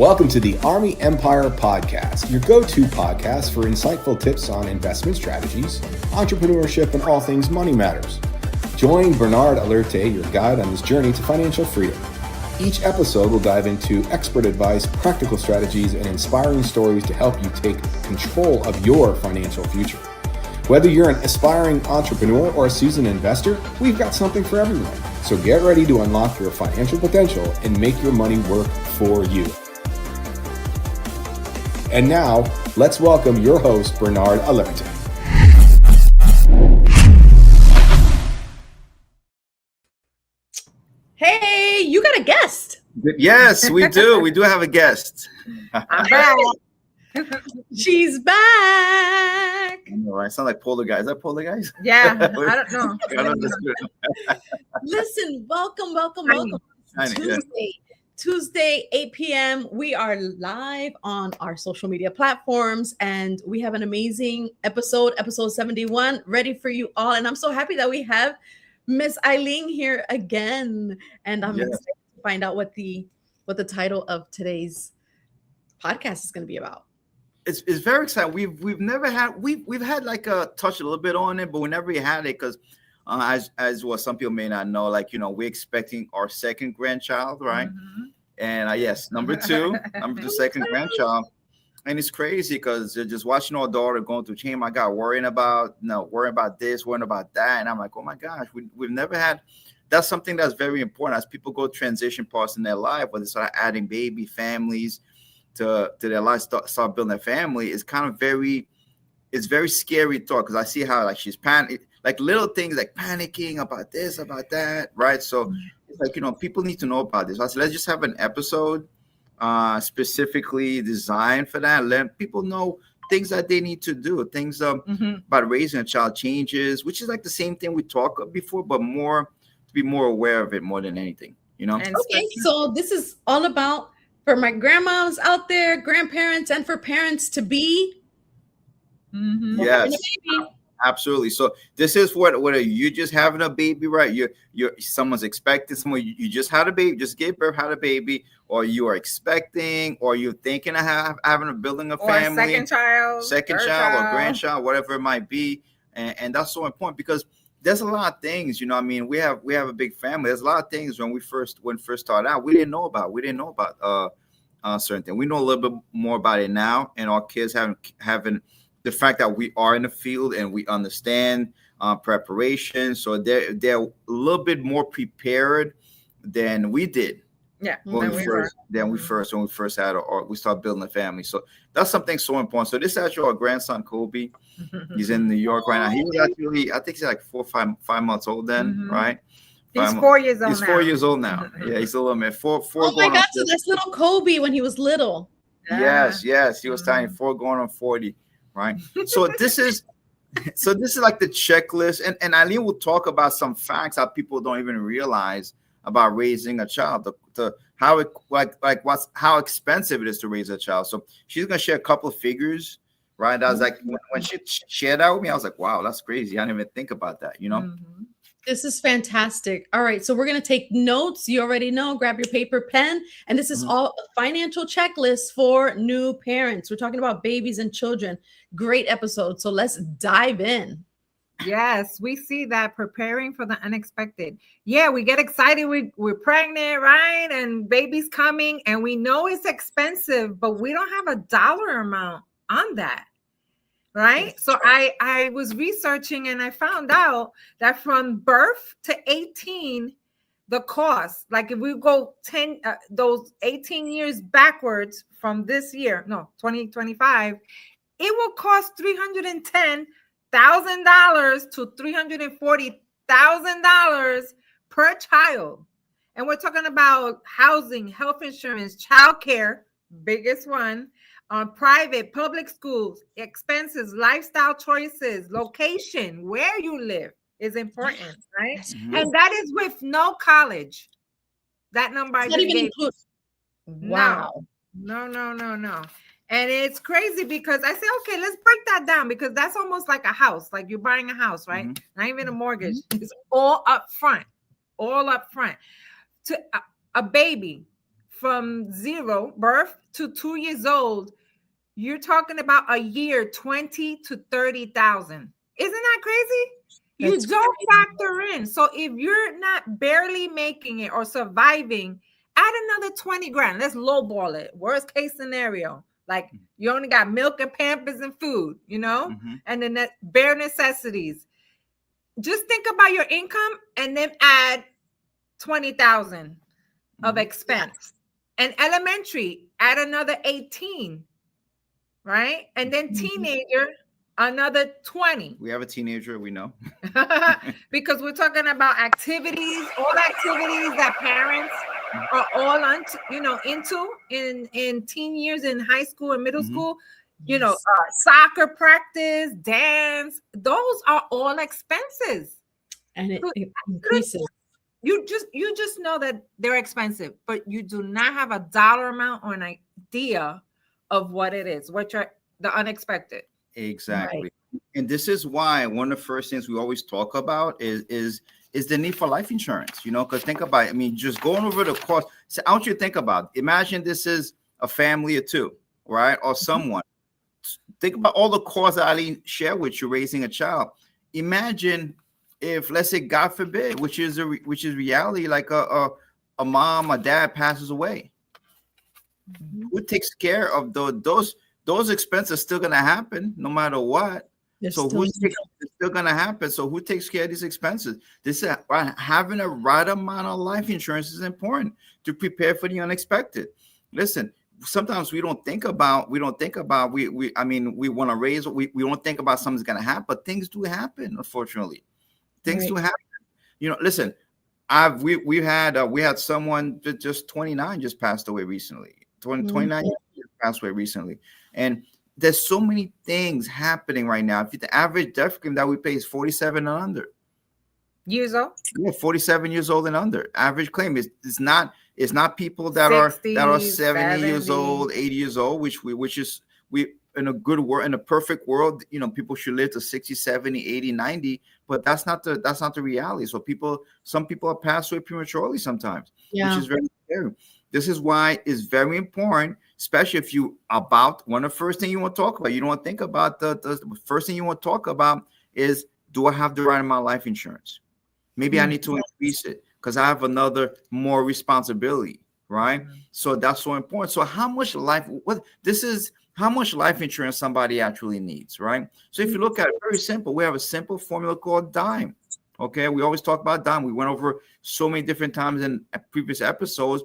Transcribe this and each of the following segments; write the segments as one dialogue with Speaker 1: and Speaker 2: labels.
Speaker 1: Welcome to the Army Empire Podcast, your go-to podcast for insightful tips on investment strategies, entrepreneurship, and all things money matters. Join Bernard Alerte, your guide on this journey to financial freedom. Each episode will dive into expert advice, practical strategies, and inspiring stories to help you take control of your financial future. Whether you're an aspiring entrepreneur or a seasoned investor, we've got something for everyone. So get ready to unlock your financial potential and make your money work for you. And now, let's welcome your host, Bernard Alerte.
Speaker 2: Hey, you got a guest.
Speaker 3: Yes, we do. We do have a guest.
Speaker 2: I'm back. She's back.
Speaker 3: I know, right? I sound like Polar Guys. Is that Polar Guys?
Speaker 2: Yeah, I don't know.
Speaker 3: Listen,
Speaker 2: welcome. Tuesday, 8 p.m. We are live on our social media platforms, and we have an amazing episode 71, ready for you all. And I'm so happy that we have Miss Eileen here again. And I'm excited to find out what the title of today's podcast is going to be about.
Speaker 3: It's very exciting. We've never had we've had like a touch a little bit on it, but we never had it because as well, some people may not know, like, we're expecting our second grandchild, right? Mm-hmm. And yes, number two, second grandchild. And it's crazy because you're just watching our daughter going through change. My God, worrying about this, worrying about that. And I'm like, oh my gosh, we've never had. That's something that's very important as people go transition parts in their life, whether it's like adding baby families to their life, start building a family. It's kind of very scary thought because I see how like she's panicking, like little things like panicking about this, about that, right? So it's like, people need to know about this. I said, let's just have an episode specifically designed for that. Let people know things that they need to do, things about raising a child, changes, which is like the same thing we talked before, but more to be more aware of it more than anything,
Speaker 2: Okay, so this is all about for my grandmas out there, grandparents, and for parents to be.
Speaker 3: Yes, absolutely. So this is whether you're just having a baby, right? You're someone's expecting someone. You just had a baby, just gave birth, had a baby, or you are expecting, or you're thinking of building a family,
Speaker 2: second child,
Speaker 3: or grandchild, whatever it might be, and that's so important because there's a lot of things. We have a big family. There's a lot of things when we first started out we didn't know about. Certain things. We know a little bit more about it now, and our kids having the fact that we are in the field and we understand preparation, so they're a little bit more prepared than we did.
Speaker 2: Yeah,
Speaker 3: when we first had or we started building a family. So that's something so important. So this is actually our grandson Kobe. He's in New York right now. He was actually, I think he's like 4 or 5 months old then, right?
Speaker 2: He's 4 years old.
Speaker 3: He's 4 years old now. Yeah, he's a little man. Four.
Speaker 2: Oh my God! So that's little Kobe when he was little.
Speaker 3: Yes, he was tiny. 4 going on 40. Right. So this is like the checklist, and Eileen will talk about some facts that people don't even realize about raising a child, to how how expensive it is to raise a child. So she's gonna share a couple of figures, right? I was like, when she shared that with me, I was like, wow, that's crazy. I didn't even think about that,
Speaker 2: This is fantastic. All right, so we're going to take notes. You already know, grab your paper, pen, and this is all a financial checklist for new parents. We're talking about babies and children. Great episode. So let's dive in.
Speaker 4: Yes, we see that preparing for the unexpected. Yeah, we get excited. We're pregnant, right? And baby's coming, and we know it's expensive, but we don't have a dollar amount on that. Right. So I was researching and I found out that from birth to 18, the cost, like if we go those 18 years backwards from this year, 2025, it will cost $310,000 to $340,000 per child. And we're talking about housing, health insurance, childcare, biggest one. Private, public schools, expenses, lifestyle choices, location, where you live is important, right? Mm-hmm. And that is with no college. That number I just gave.
Speaker 2: Wow.
Speaker 4: No. And it's crazy because I say, okay, let's break that down because that's almost like a house, like you're buying a house, right? Mm-hmm. Not even a mortgage. Mm-hmm. It's all up front. To a baby, from 0 birth to 2 years old, you're talking about a year 20 to 30,000. Isn't that crazy? You
Speaker 2: That's
Speaker 4: don't
Speaker 2: crazy.
Speaker 4: factor in. So if you're not barely making it or surviving, add another 20 grand. Let's lowball it. Worst case scenario. Like you only got milk and Pampers and food, and then that bare necessities. Just think about your income and then add 20,000 of expense. And elementary, add another 18, right? And then teenager, another 20.
Speaker 3: We have a teenager, we know.
Speaker 4: Because we're talking about activities, all the activities that parents are all into in teen years, in high school and middle school. Soccer practice, dance, those are all expenses.
Speaker 2: And it increases.
Speaker 4: You just know that they're expensive, but you do not have a dollar amount or an idea of what it is, the unexpected.
Speaker 3: Exactly.
Speaker 4: Right.
Speaker 3: And this is why one of the first things we always talk about is the need for life insurance, because think about it. I mean, just going over the cost. So I want you to think about it. Imagine this is a family of two, right? Or someone. Think about all the costs that Eileen shared with you raising a child. Imagine if, let's say, God forbid, which is reality, like a mom or dad passes away. Who takes care of those expenses? Are still going to happen no matter what. It's still going to happen. So who takes care of these expenses? Having a right amount of life insurance is important to prepare for the unexpected. Listen, sometimes we don't think about we want to raise, we don't think about something's going to happen, but things do happen. Unfortunately, things do happen. Listen, we had someone just 29 just passed away recently. 29 years passed away recently, and there's so many things happening right now. If the average death claim that we pay is 47 and under
Speaker 4: years old,
Speaker 3: 47 years old and under. Average claim is not people that 60s, are 70 years old, 80 years old, which is in a good world, in a perfect world, people should live to 60, 70, 80, 90, but that's not the reality. So some people have passed away prematurely sometimes, which is very scary. This is why it's very important, especially if one of the first thing you want to talk about. You don't want to think about the first thing you want to talk about is, do I have the right amount of life insurance? Maybe I need to increase it because I have more responsibility, right? So that's so important. So how much life insurance somebody actually needs, right? So if you look at it, very simple. We have a simple formula called DIME. Okay, we always talk about DIME. We went over so many different times in previous episodes.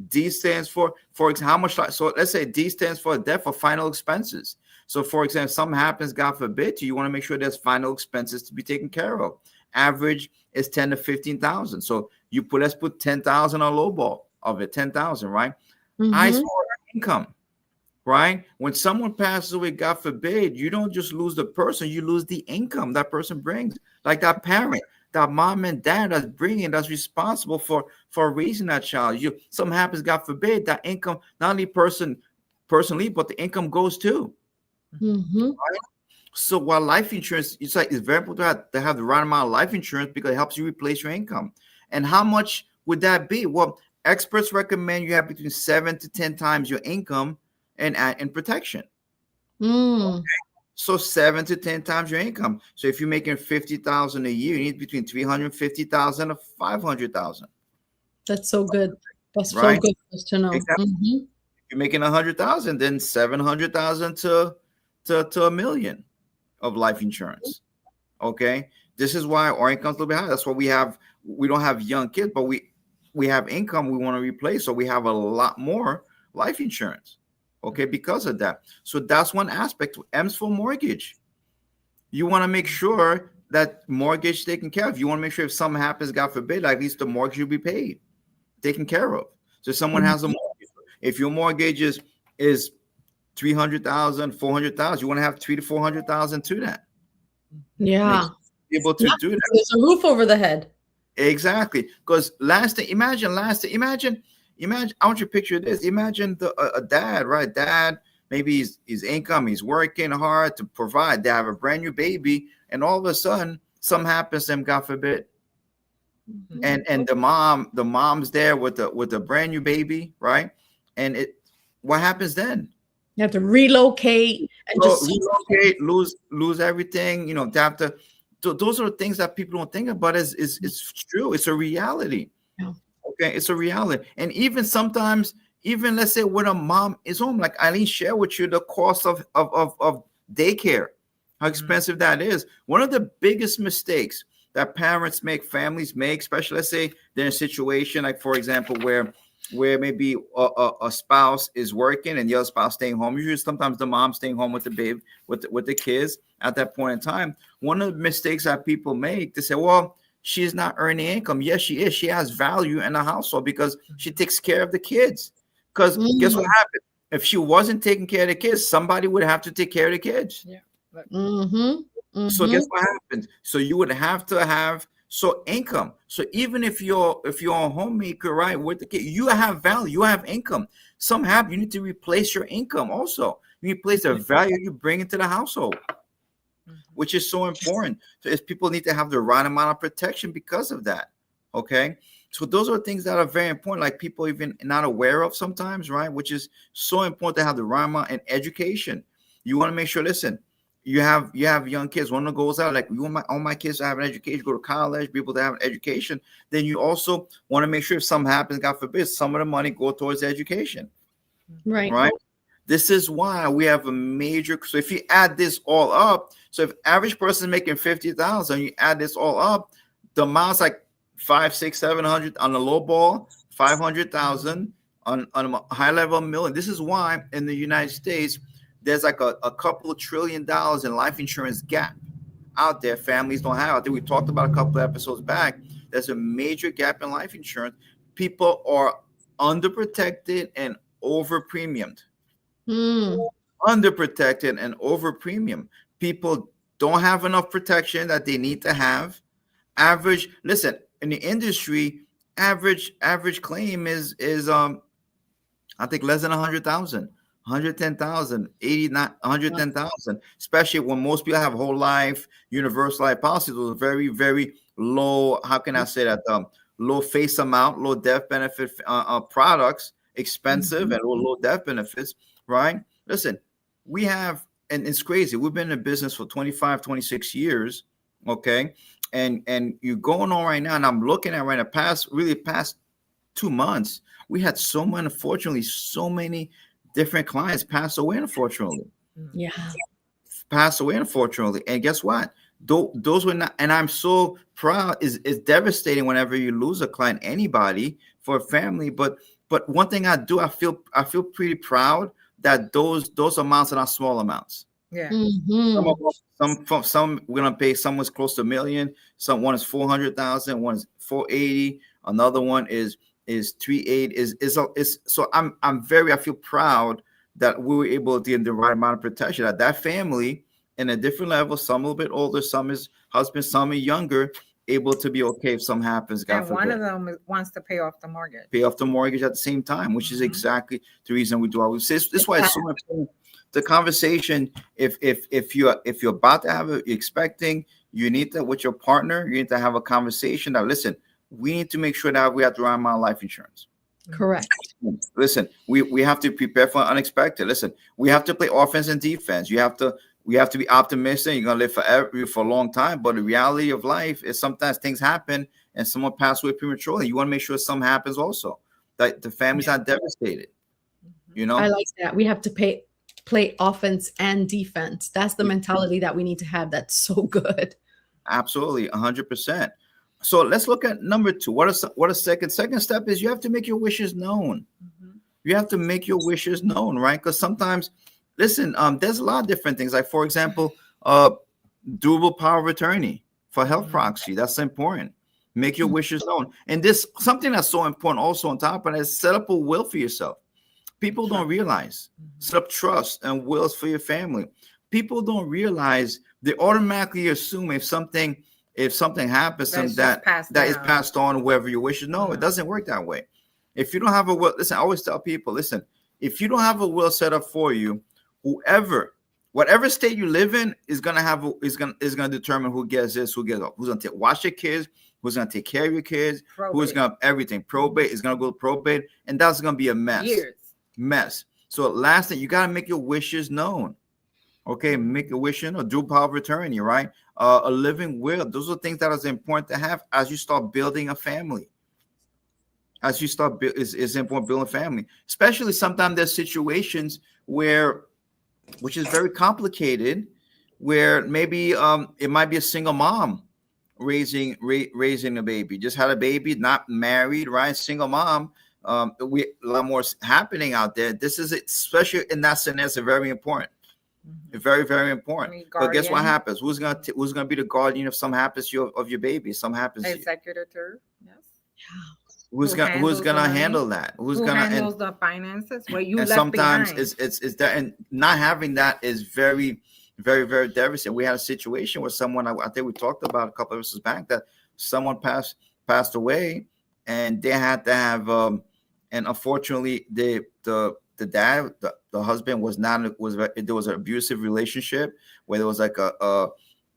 Speaker 3: D stands for how much. So let's say D stands for death or final expenses. So for example, if something happens, God forbid, you want to make sure there's final expenses to be taken care of. Average is 10 to 15,000. So let's put 10,000 on low ball of it, 10,000, right? I score income, right? When someone passes away, God forbid, you don't just lose the person, you lose the income that person brings. Like that parent, that mom and dad that's responsible for raising that child. Something happens, God forbid, that income, not only personally, but the income goes too. Right? So while life insurance, it's very important to have the right amount of life insurance because it helps you replace your income. And how much would that be? Well, experts recommend you have between 7 to 10 times your income and protection. Okay. So 7 to 10 times your income. So if you're making 50,000 a year, you need between 350,000 to 500,000.
Speaker 2: That's so good. That's
Speaker 3: right?
Speaker 2: so good just to know.
Speaker 3: Exactly. If you're making 100,000, then 700,000 to $1 million of life insurance. Okay, this is why our income's a little bit high. That's why we don't have young kids, but we have income we want to replace, so we have a lot more life insurance. Okay, because of that. So that's one aspect. M's for mortgage. You want to make sure that mortgage is taken care of. You want to make sure if something happens, God forbid, at least the mortgage will be paid, taken care of. So someone has a mortgage. If your mortgage is 300,000, 400,000, you want to have 300,000 to 400,000 to that.
Speaker 2: Yeah.
Speaker 3: Be able to do that.
Speaker 2: There's a roof over the head.
Speaker 3: Exactly. Because imagine, I want you to picture this. Imagine a dad, right? Dad, maybe his income, he's working hard to provide. They have a brand new baby, and all of a sudden, something happens to him, God forbid. and the mom's there with the brand new baby, right? And what happens then?
Speaker 2: You have to relocate and just
Speaker 3: relocate, lose everything. You know, they have to. Those are the things that people don't think about. It's true. It's a reality.
Speaker 2: Yeah.
Speaker 3: Okay, it's a reality. And even sometimes, even let's say when a mom is home, like Eileen shared with you, the cost of daycare, how expensive that is. One of the biggest mistakes that parents make, families make, especially let's say they're in a situation like, for example, where maybe a spouse is working and the other spouse staying home. Usually, sometimes the mom staying home with the baby, with the kids at that point in time. One of the mistakes that people make, they say, well, she's not earning income. Yes, she is. She has value in the household because she takes care of the kids. Because guess what happened? If she wasn't taking care of the kids, somebody would have to take care of the kids.
Speaker 4: Yeah.
Speaker 3: So guess what happens? So you would have to have income. So even if you're a homemaker, right, with the kid, you have value, you have income. Some have, you need to replace your income also. You replace the value you bring into the household, which is so important. So people need to have the right amount of protection because of that. Okay. So those are things that are very important, like people even not aware of sometimes, right? Which is so important to have the right amount, and education. You want to make sure, listen, you have young kids. One of the goals out, like we want all my kids to have an education, go to college, be able to have an education. Then you also want to make sure if something happens, God forbid, some of the money go towards education. Right. This is why we have a major. So if you add this all up, so if average person is making 50,000, you add this all up, the amount's like 500, 600, 700 on the low ball, 500,000 on a high level, $1 million. This is why in the United States, there's like a couple of $1 trillion in life insurance gap out there. Families don't have. I think we talked about a couple of episodes back. There's a major gap in life insurance. People are underprotected and over premiumed. Underprotected and over premium. People don't have enough protection that they need to have. Listen, in the industry, average claim is I think less than 100,000, 110,000, 110,000, especially when most people have whole life, universal life policies with very, very low, how can I say that? Low face amount, low death benefit products, expensive and low death benefits, right? Listen, we have, and it's crazy. We've been in business for 25, 26 years, okay? And you're going on right now, and I'm looking at right now, past 2 months, we had unfortunately, so many different clients pass away, unfortunately.
Speaker 2: Yeah.
Speaker 3: Pass away, unfortunately. And guess what? Those were not, and I'm so proud, it's devastating whenever you lose a client, anybody, for a family. But one thing I do, I feel pretty proud that those amounts are not small amounts.
Speaker 4: Yeah.
Speaker 3: Some we're gonna pay. Someone's close to $1 million. One is 400,000. One is 480. Another one is 380. Is so I feel proud that we were able to get the right amount of protection. That family in a different level. Some a little bit older. Some is husband. Some are younger. Able to be okay if something happens. God
Speaker 4: and
Speaker 3: forbid.
Speaker 4: one of them wants to pay off the mortgage.
Speaker 3: Pay off the mortgage at the same time, which is exactly the reason we do all this. This is why it's so important. The conversation, if you're about to have expecting, you need to, with your partner, you need to have a conversation that, listen, we need to make sure that we have the right amount of life insurance.
Speaker 2: Correct.
Speaker 3: Listen, we have to prepare for unexpected. Listen, we have to play offense and defense. We have to be optimistic. You're gonna live forever, for a long time, but the reality of life is sometimes things happen and someone passes away prematurely. You want to make sure something happens also, that the family's not devastated. You know,
Speaker 2: I like that. We have to play offense and defense. That's the mentality that we need to have. That's so good.
Speaker 3: Absolutely, 100%. So let's look at number 2. What a second step is, you have to make your wishes known. You have to make your wishes known, right? Because sometimes, listen, there's a lot of different things. Like, for example, doable power of attorney for health proxy. That's important. Make your wishes known. And this, something that's so important also on top of that, is set up a will for yourself. People don't realize. Set up trust and wills for your family. People don't realize, they automatically assume if something happens, that is passed on whoever you wish. No, it doesn't work that way. If you don't have a will, listen, I always tell people, listen, if you don't have a will set up for you, whatever state you live in is gonna determine who gets this, who's gonna watch your kids, who's going to take care of your kids,
Speaker 4: Probate.
Speaker 3: who's going to everything. Probate is going to go to probate, and that's going to be a mess. Mess. So last thing, you got to make your wishes known. Okay, make a wish or do power of attorney, right? A living will. Those are things that is important to have as you start building a family. As you start, it's important building a family. Especially sometimes there's situations where, which is very complicated, where maybe it might be a single mom raising a baby, just had a baby, not married, right? Single mom. A lot more happening out there. This is especially in that scenario, very important. Very, very important. But guess what happens? Who's gonna be the guardian if something happens to your baby? Something happens.
Speaker 4: Executor. Yes.
Speaker 3: Who's gonna handle that? Who
Speaker 4: handles the finances? Where you
Speaker 3: and
Speaker 4: left
Speaker 3: sometimes
Speaker 4: behind?
Speaker 3: it's that, and not having that is very, very, very devastating. We had a situation where someone, I think we talked about a couple of episodes back, that someone passed away, and they had to have and unfortunately the dad, the husband there was an abusive relationship where there was like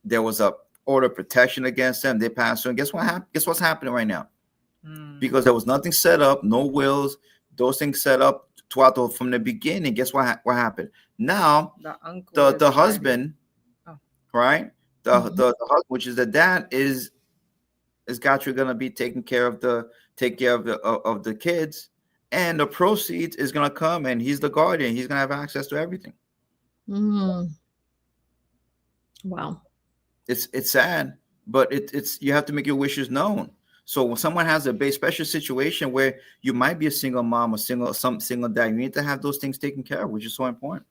Speaker 3: there was a order of protection against them. They passed on. Guess what happened? Guess what's happening right now? Because there was nothing set up, no wills, those things set up from the beginning. Guess what happened? Now the husband, right? The husband, which is the dad, is got you gonna be taking care of the kids. And the proceeds is going to come, and he's the guardian. He's going to have access to everything.
Speaker 2: Wow.
Speaker 3: It's sad, but it's you have to make your wishes known. So when someone has a special situation where you might be a single mom or single dad, you need to have those things taken care of, which is so important.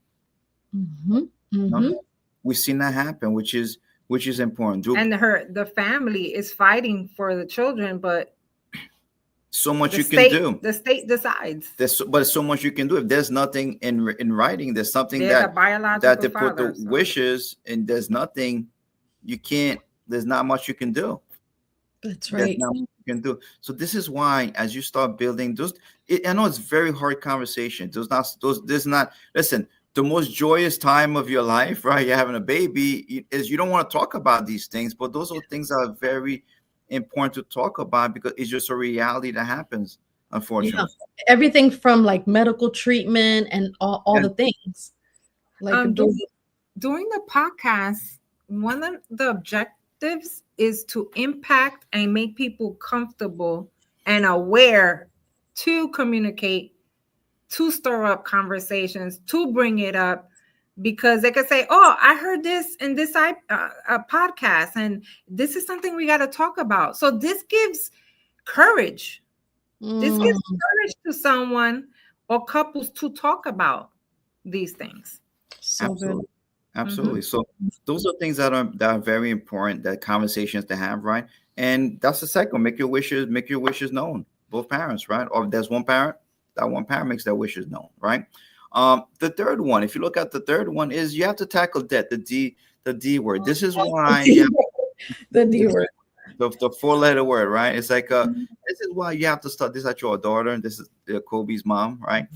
Speaker 3: We've seen that happen, which is important.
Speaker 4: And the family is fighting for the children, but
Speaker 3: so much you can do.
Speaker 4: The state decides.
Speaker 3: But so much you can do. If there's nothing in writing, there's something that they put the wishes, and there's nothing you can't. There's not much you can do.
Speaker 2: That's right.
Speaker 3: There's not much you can do. So this is why, as you start building those, I know it's very hard conversation. Listen, the most joyous time of your life, right? You're having a baby, is you don't want to talk about these things, but those are things that are very important to talk about because it's just a reality that happens, unfortunately.
Speaker 2: Yeah. Everything from like medical treatment and all the things. Like
Speaker 4: during the podcast, one of the objectives is to impact and make people comfortable and aware to communicate, to stir up conversations, to bring it up. Because they could say, "Oh, I heard this in this podcast, and this is something we got to talk about." So this gives courage. This gives courage to someone or couples to talk about these things.
Speaker 2: So good.
Speaker 3: Absolutely. So those are things that are very important, that conversations to have, right? And that's the second. Make your wishes known. Both parents, right? Or if there's one parent, that one parent makes their wishes known, right? The third one, if you look at the third one, is you have to tackle debt, the D word. This is why
Speaker 2: the D word,
Speaker 3: the 4-letter word, right? It's like this is why you have to start. This is your daughter, and this is Kobe's mom, right?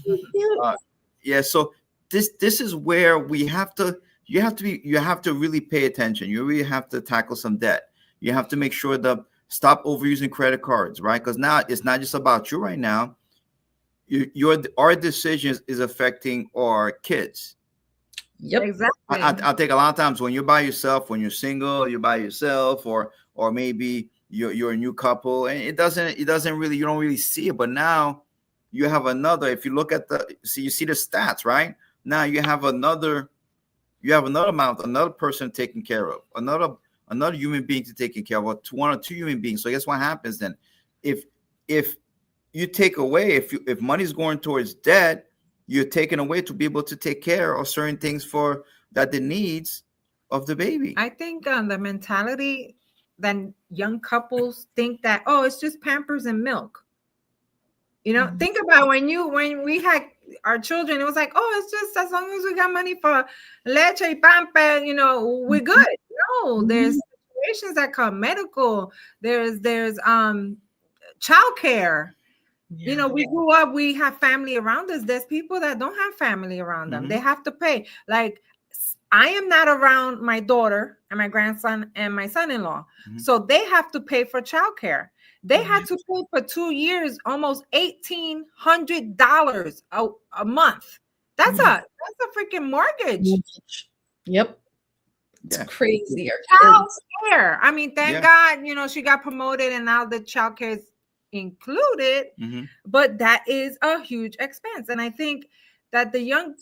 Speaker 3: So this is where you have to really pay attention. You really have to tackle some debt. You have to make sure stop overusing credit cards, right? Because now it's not just about you right now. Our decisions is affecting our kids.
Speaker 2: Yep,
Speaker 4: exactly.
Speaker 3: I think a lot of times when you're by yourself, when you're single, you're by yourself, or maybe you're a new couple, and it doesn't really, you don't really see it. But now you have another. If you look at you see the stats, right? Now you have another person taken care of, another human being to take care of, or one or two human beings. So guess what happens then? If you take away, if money's going towards debt, you're taking away to be able to take care of certain things for the needs of the baby.
Speaker 4: I think the mentality that young couples think that, oh, it's just Pampers and milk. You know, think about when we had our children, it was like, oh, it's just as long as we got money for leche y pamper, we're good. No, there's situations that come, medical, there's childcare.
Speaker 2: Yeah.
Speaker 4: We grew up, we have family around us. There's people that don't have family around them. They have to pay. Like I am not around my daughter and my grandson and my son-in-law. So they have to pay for childcare. They had to pay for 2 years, almost $1,800 a month. That's a freaking mortgage.
Speaker 2: Yep. It's crazy.
Speaker 4: Child care. I mean, thank God, she got promoted and now the child care is included, but that is a huge expense. And I think that the young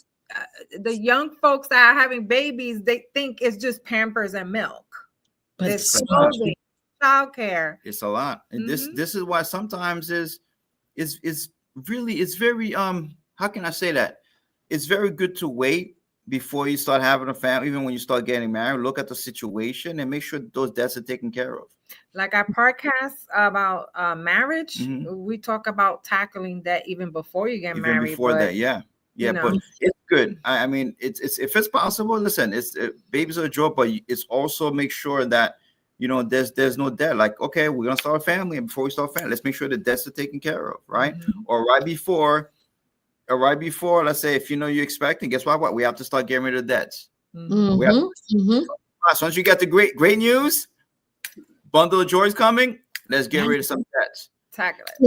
Speaker 4: folks that are having babies, they think it's just Pampers and milk.
Speaker 2: But
Speaker 4: There's clothing, child care.
Speaker 3: It's a lot. And this is why sometimes it's very how can I say that? It's very good to wait before you start having a family. Even when you start getting married, look at the situation and make sure those debts are taken care of.
Speaker 4: Like our podcast about marriage, we talk about tackling debt even before you get married.
Speaker 3: Before that, but it's good. I mean, it's if it's possible. Listen, babies are a joy, but it's also make sure that there's no debt. Like, okay, we're gonna start a family, and before we start a family, let's make sure the debts are taken care of, right? Or right before, let's say if you're expecting, guess what? We have to start getting rid of debts. So once you get the great news, bundle of joy is coming. Let's get rid of some debts.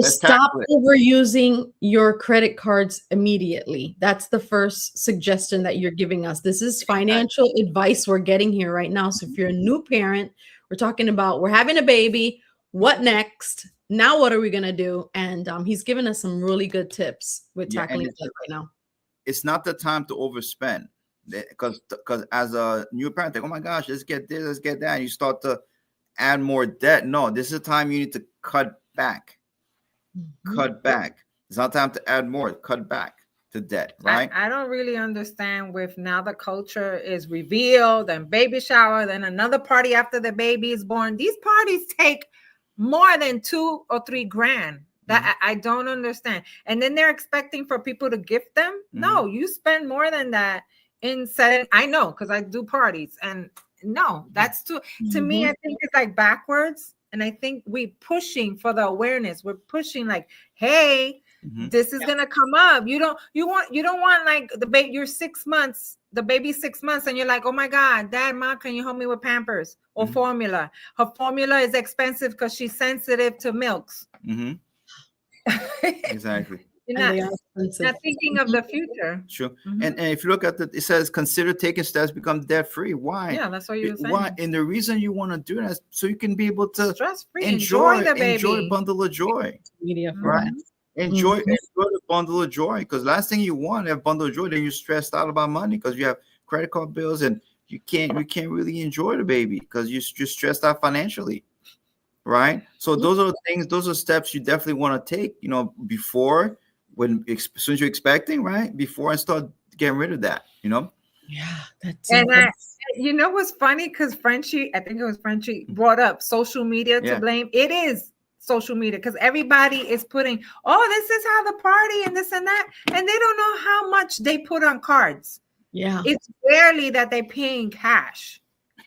Speaker 2: Stop overusing your credit cards immediately. That's the first suggestion that you're giving us. This is financial advice we're getting here right now. So if you're a new parent, we're talking about we're having a baby. What next? Now what are we gonna do? And he's given us some really good tips with tackling that right now.
Speaker 3: It's not the time to overspend because as a new parent, like, oh my gosh, let's get this, let's get that, and you start to add more debt. No, this is a time you need to cut back. Cut back. It's not time to add more. Cut back to debt, right?
Speaker 4: I don't really understand with now the culture is revealed and baby shower, then another party after the baby is born. These parties take more than $2,000 or $3,000. That I don't understand. And then they're expecting for people to gift them. No, you spend more than that in setting. I know because I do parties, and no, that's too. To me, I think it's like backwards. And I think we're pushing for the awareness. We're pushing like, hey, this is gonna come up. You don't want like the baby. You're 6 months. The baby's 6 months, and you're like, oh my God, Dad, Mom, can you help me with Pampers or formula? Her formula is expensive because she's sensitive to milks.
Speaker 3: Exactly.
Speaker 4: You're not thinking of the future.
Speaker 3: Sure. And if you look at it says consider taking steps to become debt free. Why?
Speaker 4: Yeah, that's what you were saying.
Speaker 3: Why? And the reason you want to do that is so you can be able to
Speaker 4: stress-free,
Speaker 3: enjoy
Speaker 4: the baby.
Speaker 3: Enjoy a bundle of joy. Right? Enjoy the bundle of joy, because last thing you want is a bundle of joy, then you're stressed out about money because you have credit card bills and you can't really enjoy the baby because you're stressed out financially. Right? So those are the things, those are steps you definitely want to take, before as soon as you're expecting, right? Before I start getting rid of that,
Speaker 2: Yeah, that's
Speaker 4: what's funny, because Frenchie, I think it was Frenchie, brought up social media to blame. It is social media because everybody is putting, oh, this is how the party and this and that, and they don't know how much they put on cards.
Speaker 2: Yeah,
Speaker 4: it's rarely that they're paying cash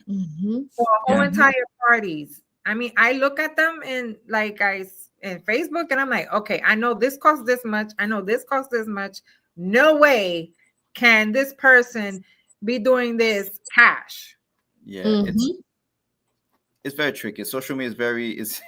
Speaker 4: for whole entire parties. I mean, I look at them in Facebook, and I'm like, okay, I know this costs this much. I know this costs this much. No way can this person be doing this cash.
Speaker 3: Yeah, it's very tricky. Social media is very it's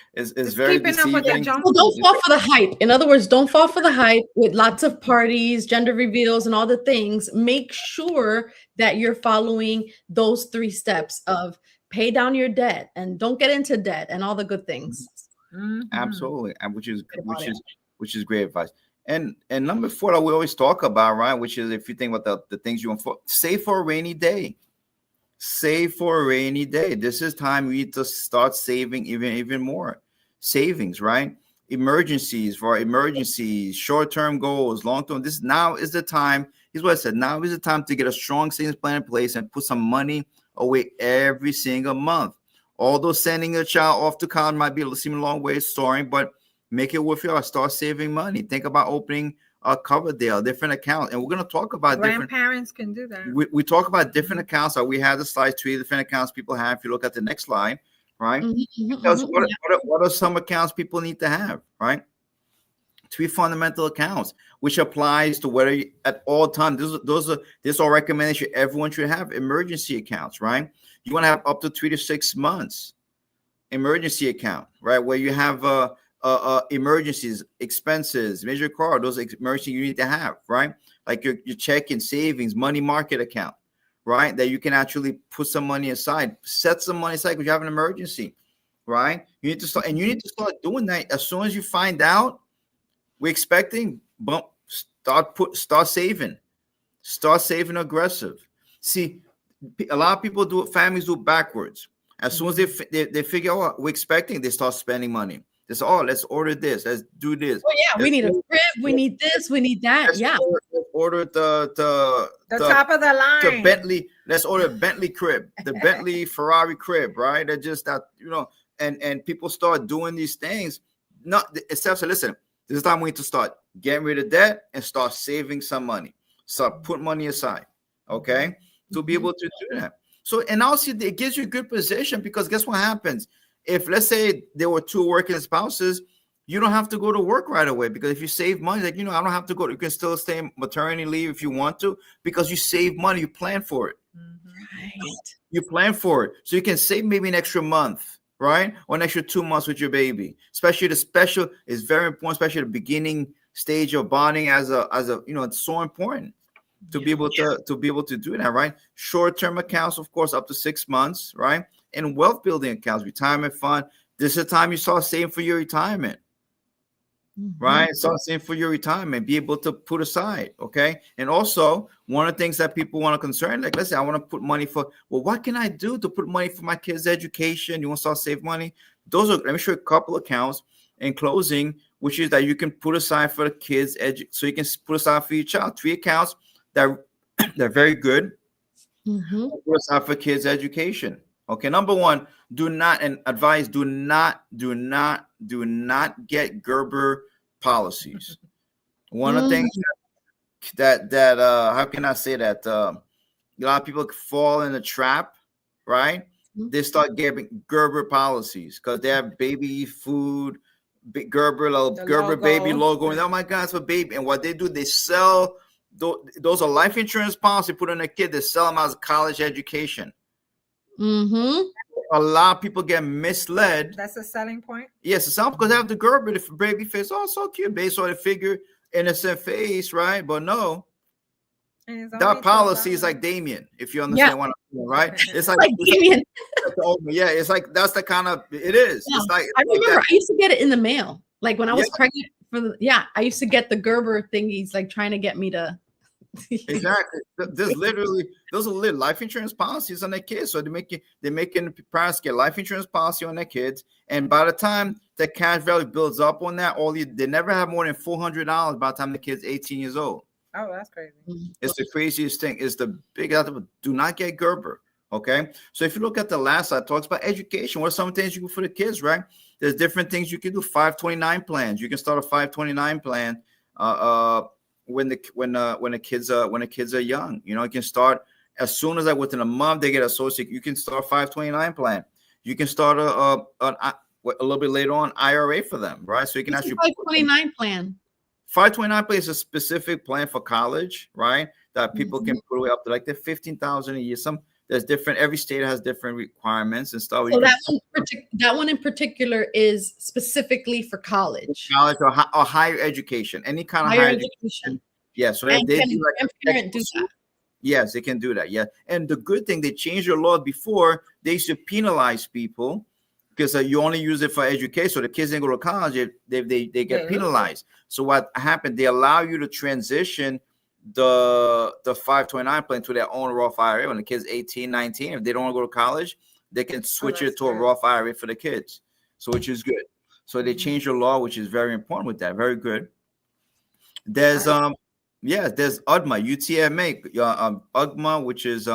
Speaker 3: very deceiving.
Speaker 2: Well, don't fall for the hype. In other words, don't fall for the hype with lots of parties, gender reveals, and all the things. Make sure that you're following those 3 steps of pay down your debt and don't get into debt and all the good things.
Speaker 3: Absolutely, and which is great advice. And number 4 that we always talk about, right? Which is if you think about the things you want for, save for a rainy day. Save for a rainy day. This is time we need to start saving even more. Savings, right? Emergencies, short-term goals, long-term. This now is the time. Here's what I said. Now is the time to get a strong savings plan in place and put some money away every single month. Although sending a child off to college might seem a long way storing, but make it worth your. Start saving money. Think about opening a Coverdale, different account, and we're going to talk about
Speaker 4: grandparents can do that.
Speaker 3: We talk about different accounts. So we have the slides, 3 different accounts people have. If you look at the next slide, right? What are some accounts people need to have, right? 3 fundamental accounts, which applies to whether you, at all times. This are recommendation. Everyone should have emergency accounts, right? You want to have up to 3 to 6 months emergency account, right? Where you have emergencies, expenses, major car, those emergencies you need to have, right? Like your checking, savings, money market account, right? That you can actually put some money aside, set some money aside because you have an emergency, right? You need to start, and you need to start doing that as soon as you find out we're expecting. Start saving aggressive. See, a lot of people do it. Families do it backwards. As soon as they figure out what we're expecting, they start spending money. They say, "Oh, let's order this. Let's do this.
Speaker 2: Oh yeah, we need a crib. We need this. We need that. Yeah.
Speaker 3: Order the
Speaker 4: top of the line.
Speaker 3: The Bentley. Let's order a Bentley crib. The Bentley Ferrari crib, right? They're just that, and people start doing these things. Not except so listen, this is time we need to start getting rid of debt and start saving some money. Start put money aside, okay, to be able to do that. So, and also it gives you a good position because guess what happens? If let's say there were 2 working spouses, you don't have to go to work right away because if you save money, like, I don't have to go. You can still stay in maternity leave if you want to because you save money. You plan for it.
Speaker 2: Right.
Speaker 3: You plan for it. So you can save maybe an extra month, right? Or an extra 2 months with your baby. Especially the special is very important, especially the beginning stage of bonding as a it's so important to be able to do that, right? Short-term accounts, of course, up to 6 months, right? And wealth building accounts, retirement fund. This is the time you start saving for your retirement, right? Start saving for your retirement, be able to put aside, okay? And also, one of the things that people want to concern, like, let's say I want to put money for, well, what can I do to put money for my kids' education? You want to start save money? Let me show you a couple accounts in closing, which is that you can put aside for the kids' so you can put aside for your child. 3 accounts that they're very good. Put aside for kids' education. Okay, number 1, do not get Gerber policies. One of the things that how can I say that a lot of people fall in the trap, right? They start getting Gerber policies because they have baby food, Gerber baby logo, and oh my God, it's for baby. And what they do, they sell those are life insurance policy put on a kid. They sell them as college education. A lot of people get misled.
Speaker 4: That's a selling point.
Speaker 3: Yes, it's because they have the Gerber, the baby face. Oh, so cute. Based on the figure, innocent face, right? But no, that policy is like Damien, if you understand what I'm saying, right? It's like Damien. Yeah, it's like that's the kind of it is.
Speaker 2: Yeah.
Speaker 3: It's like
Speaker 2: I remember I used to get it in the mail. Like when I was pregnant I used to get the Gerber thingies, like trying to get me to.
Speaker 3: Exactly. Those are life insurance policies on their kids. So they're making parents get life insurance policy on their kids. And by the time the cash value builds up on that, they never have more than $400 by the time the kid's 18 years old.
Speaker 4: Oh, that's crazy.
Speaker 3: It's the craziest thing. It's the biggest. Do not get Gerber. Okay. So if you look at the last slide, it talks about education. What are some things you can do for the kids, right? There's different things you can do. 529 plans. You can start a 529 plan. When the kids are young, you can start as soon as within a month they get associated. You can start a 529 plan. You can start a little bit later on IRA for them, right? So you can actually
Speaker 2: 529 plan.
Speaker 3: 529 plan is a specific plan for college, right? That people can put away up to like the $15,000 a year. There's different. Every state has different requirements and stuff.
Speaker 2: So that one in particular is specifically for college
Speaker 3: or higher education, any kind of higher education. Yeah, so they do that. Yes, they can do that. Yeah, and the good thing, they changed their law. Before they used to penalize people because you only use it for education. So the kids didn't go to college, they get penalized. So what happened? They allow you to transition the 529 plan to their own Roth IRA when the kids 18, 19. If they don't want to go to college, they can switch it to a Roth IRA for the kids. So which is good. So they changed the law, which is very important with that. Very good. There's there's UDMA, UTMA, UGMA, which is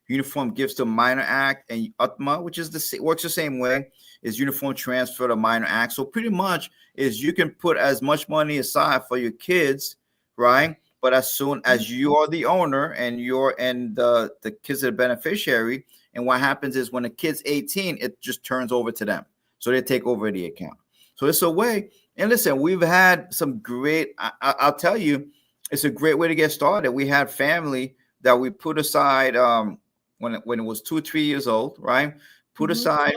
Speaker 3: Uniform Gifts to Minor Act, and UTMA, which is works the same way, is Uniform Transfer to Minor Act. So pretty much is you can put as much money aside for your kids, right? But as soon as you are the owner and the kids are the beneficiary, and what happens is when the kid's 18, it just turns over to them. So they take over the account. So it's a way And listen, we've had some great. I'll tell you, it's a great way to get started. We had family that we put aside when it was 2 or 3 years old, right? Put aside.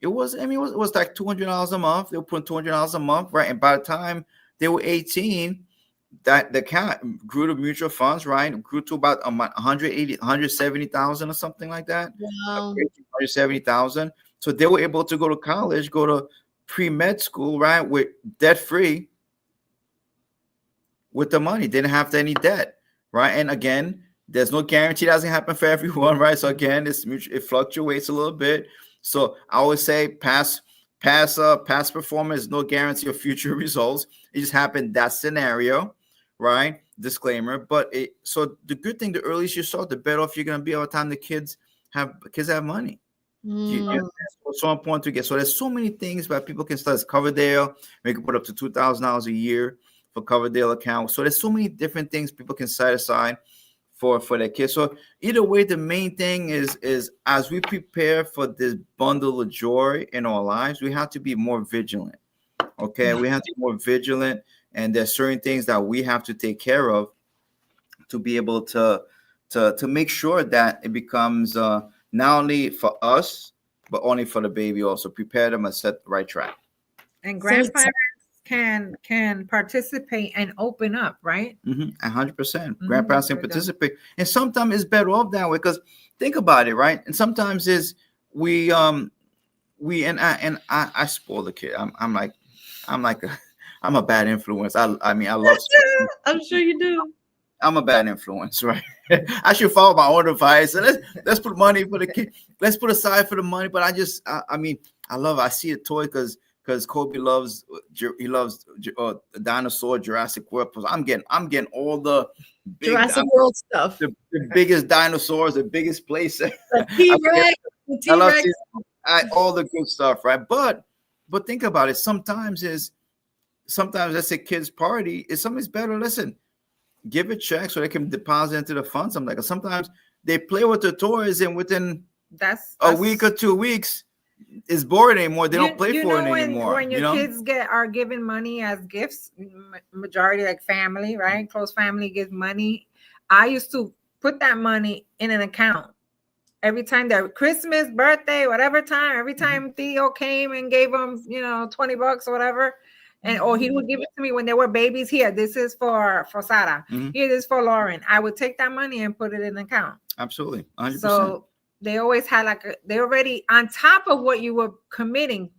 Speaker 3: It was, I mean, it was like $200 a month. They were putting $200 a month, right? And by the time they were 18, that the account grew to mutual funds, right? It grew to about 170,000 or something like that.
Speaker 2: Wow.
Speaker 3: 170,000. So they were able to go to college, go to pre-med school, right? With debt free with the money. Didn't have any debt, right? And again, there's no guarantee it doesn't happen for everyone, right? So again, it fluctuates a little bit. So I always say past performance, no guarantee of future results. It just happened that scenario, right? Disclaimer. But so the good thing, the earlier you start, the better off you're gonna be all the time the kids have money. It's so important to get. So there's so many things that people can start as Coverdale. They can put up to $2,000 a year for Coverdale account. So there's so many different things people can set aside for their kids. So either way, the main thing is as we prepare for this bundle of joy in our lives, we have to be more vigilant. Okay, we have to be more vigilant, and there's certain things that we have to take care of to be able to make sure that it becomes not only for us but only for the baby. Also prepare them and set the right track.
Speaker 4: And grandparents can participate and open up, right?
Speaker 3: 100%. Grandparents can participate, and sometimes it's better off that way, because think about it, right? And sometimes is I spoil the kid. I'm a bad influence. I mean I love.
Speaker 2: I'm sure you do.
Speaker 3: I'm a bad influence, right? I should follow my own advice. And let's put money for the kid. Let's put aside for the money. But I love it. I see a toy because Kobe loves the dinosaur Jurassic World. I'm getting all the big
Speaker 2: Jurassic World stuff.
Speaker 3: The biggest dinosaurs, the biggest place.
Speaker 2: The T-Rex.
Speaker 3: I love all the good stuff, right? But think about it. Sometimes that's a kid's party. If something's better, listen, give a check so they can deposit into the fund. Sometimes they play with the toys, and within a week or 2 weeks, it's bored anymore. They don't play for it anymore.
Speaker 4: When your kids are given money as gifts, majority like family, right? Close family gives money. I used to put that money in an account. Every time that Christmas, birthday, whatever time, every time Theo came and gave them, $20 or whatever. Or he would give it to me when they were babies. Here, this is for Sarah. Here, this is for Lauren. I would take that money and put it in an account.
Speaker 3: Absolutely, 100%.
Speaker 4: So they always had they already on top of what you were committing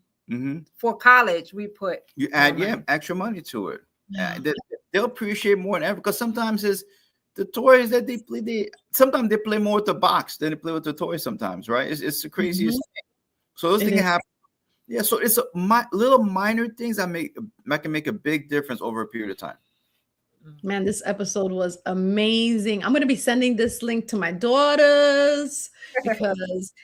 Speaker 4: for college. We put
Speaker 3: you add extra money to it. They'll appreciate more than ever, because sometimes it's the toys that they play. Sometimes they play more with the box than they play with the toys. Sometimes, right? It's the craziest thing. So those things happen. Yeah, so it's little minor things that can make a big difference over a period of time.
Speaker 2: Man, this episode was amazing. I'm going to be sending this link to my daughters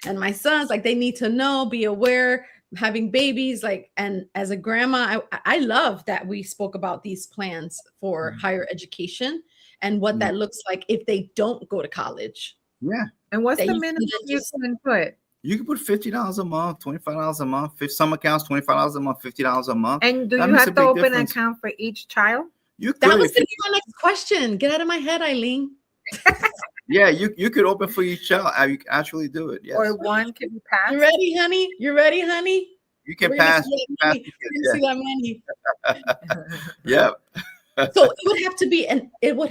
Speaker 2: and my sons. They need to know, be aware, having babies. And as a grandma, I love that we spoke about these plans for higher education and what that looks like if they don't go to college.
Speaker 3: Yeah.
Speaker 4: And what's the minimum you can put?
Speaker 3: You can put $50 a month, $25 a month. Some accounts, $25 a month, $50 a month.
Speaker 4: And do you have to open an account for each child?
Speaker 3: You could.
Speaker 2: That was going to be my next question. Get out of my head, Eileen.
Speaker 3: Yeah, you could open for each child. You can actually do it. Yes.
Speaker 4: Or one can be passed.
Speaker 2: You ready, honey?
Speaker 3: You can pass.
Speaker 2: See that money.
Speaker 3: Yeah.
Speaker 2: So it would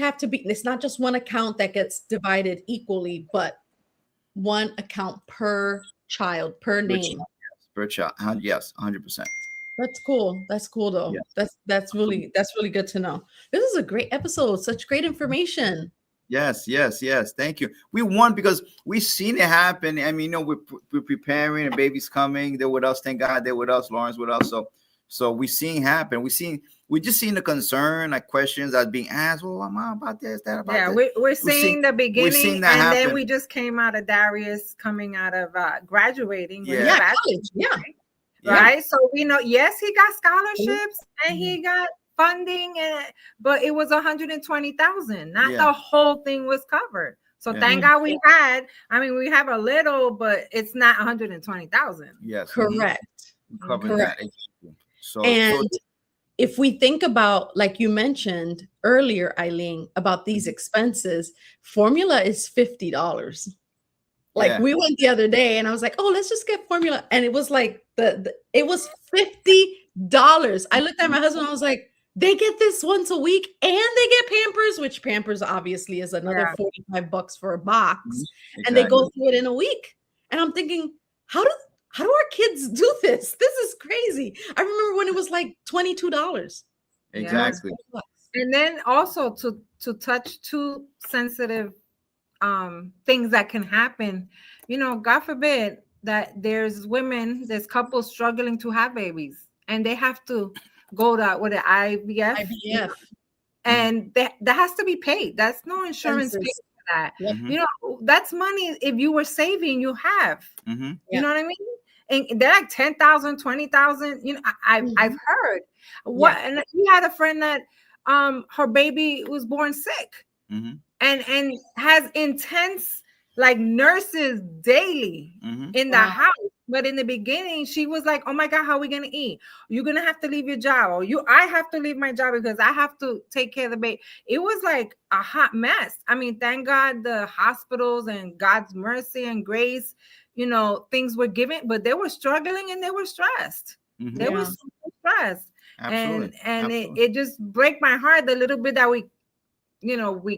Speaker 2: have to be. It's not just one account that gets divided equally, but one account per child, per name.
Speaker 3: Per child. Yes, 100%.
Speaker 2: That's cool though. Yes. That's really good to know. This is a great episode. Such great information.
Speaker 3: Yes. Thank you. We won because we've seen it happen. I mean, we're preparing, and baby's coming. They're with us. Thank God they're with us. Lauren's with us. So we seen it happen. We just seen the concern, questions that being asked. Well, Mom, about this, that, about that.
Speaker 4: Yeah, we're seeing the beginning, and
Speaker 3: happen.
Speaker 4: then we just came out of Darius coming out of graduating.
Speaker 2: College. Yeah.
Speaker 4: Right. So we know, yes, he got scholarships and he got funding, but it was $120,000. Not the whole thing was covered. So thank God we have a little, but it's not $120,000.
Speaker 3: Yes.
Speaker 2: Correct.
Speaker 3: Covered that.
Speaker 2: if we think about, like you mentioned earlier, Eileen, about these expenses, formula is $50. Like
Speaker 3: Yeah.
Speaker 2: we went the other day and I was like, oh, let's just get formula. And it was like it was $50. I looked at my husband, I was like, they get this once a week and they get Pampers, which Pampers obviously is another $45 for a box.
Speaker 3: Exactly.
Speaker 2: And they go through it in a week. And I'm thinking, how do our kids do this? This is crazy. I remember when it was like $22.
Speaker 3: Exactly.
Speaker 4: And then also to touch two sensitive things that can happen, you know, God forbid that there's couples struggling to have babies and they have to go to with the IVF. And that has to be paid. That's no insurance paid for that. You know, that's money if you were saving, you have. You know what I mean? And they're like 10,000, 20,000. You know, I've heard what, and you had a friend that her baby was born sick. And has intense like nurses daily in the house. But in the beginning, she was like, oh my God, how are we gonna eat? You're gonna have to leave your job, or I have to leave my job because I have to take care of the baby. It was like a hot mess. I mean, thank God the hospitals and God's mercy and grace, you know, things were given, but they were struggling and they were stressed. They were so stressed. Absolutely. And it just break my heart the little bit that we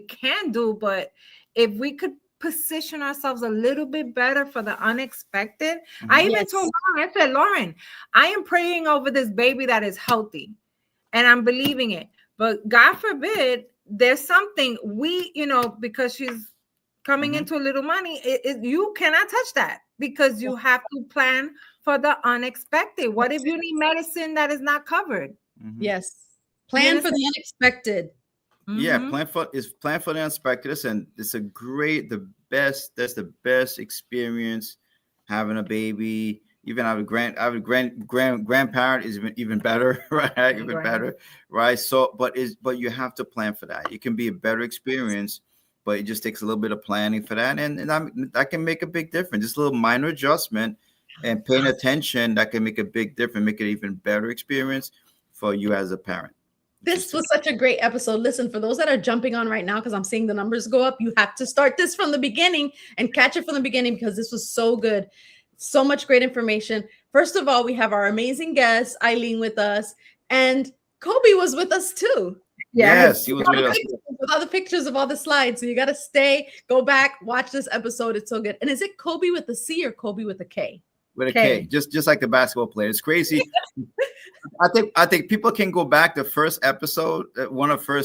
Speaker 4: can do, but if we could position ourselves a little bit better for the unexpected. I even told Lauren, I said, Lauren, I am praying over this baby that is healthy and I'm believing it. But God forbid, there's something because she's coming into a little money, you cannot touch that because you have to plan for the unexpected. What if you need medicine that is not covered?
Speaker 2: Yes. Plan for the unexpected.
Speaker 3: Yeah, plan for the unexpected, and it's that's the best experience having a baby. Even have a grandparent is even better, right? Even better, right? So, but you have to plan for that. It can be a better experience, but it just takes a little bit of planning for that, and that can make a big difference. Just a little minor adjustment and paying attention that can make a big difference, make it even better experience for you as a parent.
Speaker 2: This was such a great episode. Listen, for those that are jumping on right now, because I'm seeing the numbers go up, you have to start this from the beginning and catch it from the beginning because this was so good. So much great information. First of all, we have our amazing guest, Eileen, with us. And Kobe was with us too.
Speaker 3: Yes, he was with us.
Speaker 2: With all the pictures of all the slides. So you got to go back, watch this episode. It's so good. And is it Kobe with a C or Kobe with a K?
Speaker 3: With a K, just like the basketball player. It's crazy. I think people can go back the first episode,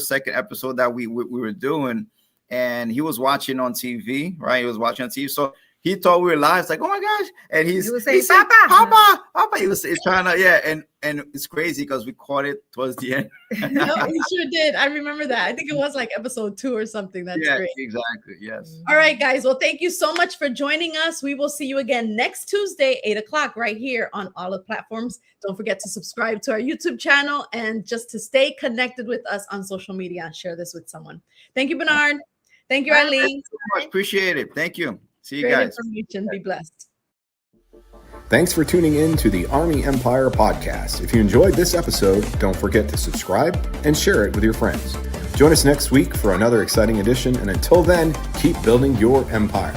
Speaker 3: second episode that we were doing, and he was watching on TV, right? He was watching on TV, so he thought we were live. It's like, oh my gosh, and he was saying, Papa. He's trying to, and it's crazy because we caught it towards the end.
Speaker 2: No, we sure did. I remember that. I think it was like episode 2 or something. That's great.
Speaker 3: Exactly. Yes.
Speaker 2: All right, guys. Well, thank you so much for joining us. We will see you again next Tuesday, 8:00, right here on all the platforms. Don't forget to subscribe to our YouTube channel and just to stay connected with us on social media and share this with someone. Thank you, Bernard. Thank you, Eileen.
Speaker 3: Thank you so much. Appreciate it. Thank you. See you
Speaker 2: Great
Speaker 3: guys.
Speaker 2: Information. Be blessed.
Speaker 1: Thanks for tuning in to the Army Empire podcast. If you enjoyed this episode, don't forget to subscribe and share it with your friends. Join us next week for another exciting edition, and until then, keep building your empire.